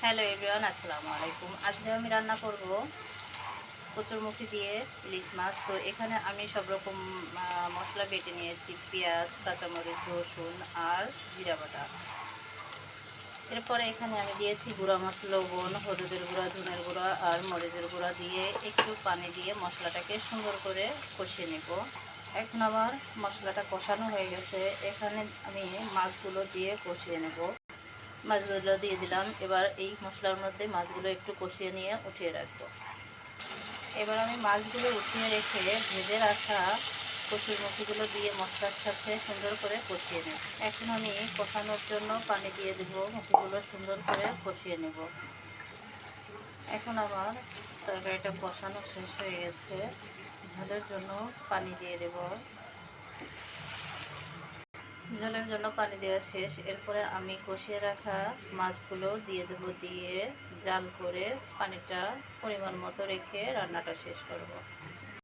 Hello everyone, আসসালামু আলাইকুম। আজকে আমি রান্না করব কচুরমুখী দিয়ে ইলিশ মাছ। তো এখানে আমি সব রকম মশলা বেটে নিয়েছি, পেঁয়াজ, কাঁচামরিচ, রসুন আর জিরা বাটা। এরপরে এখানে আমি দিয়েছি গুঁড়া মশলা, লবণ, হলুদের গুঁড়া, ধনের গুঁড়া আর মরিচের গুঁড়া দিয়ে একটু পানি দিয়ে মশলাটাকে সুন্দর করে কষিয়ে নেব। এখন আমার মশলাটা কষানো হয়ে গেছে, এখানে আমি মাছগুলো দিয়ে কষিয়ে নেব। মাছগুলো দিয়ে দিলাম। এবার এই মশলার মধ্যে মাছগুলো একটু কষিয়ে নিয়ে উঠিয়ে রাখবো। এবার আমি মাছগুলো উঠিয়ে রেখে ভেজে রাখা কচুরমুখিগুলো দিয়ে মশলার সাথে সুন্দর করে কষিয়ে নেব। এখন আমি কষানোর জন্য পানি দিয়ে দেব, মুখিগুলো সুন্দর করে কষিয়ে নেব। এখন আমার তরকারিটা কষানো শেষ হয়ে গেছে, ঝোলের জন্য পানি দিয়ে দেব। ঝোলের জন্য পানি দেওয়া শেষ। এরপরে আমি কষিয়ে রাখা মাছগুলো দিয়ে দেব, দিয়ে জাল করে পানিটা পরিমাণ মতো রেখে রান্নাটা শেষ করব।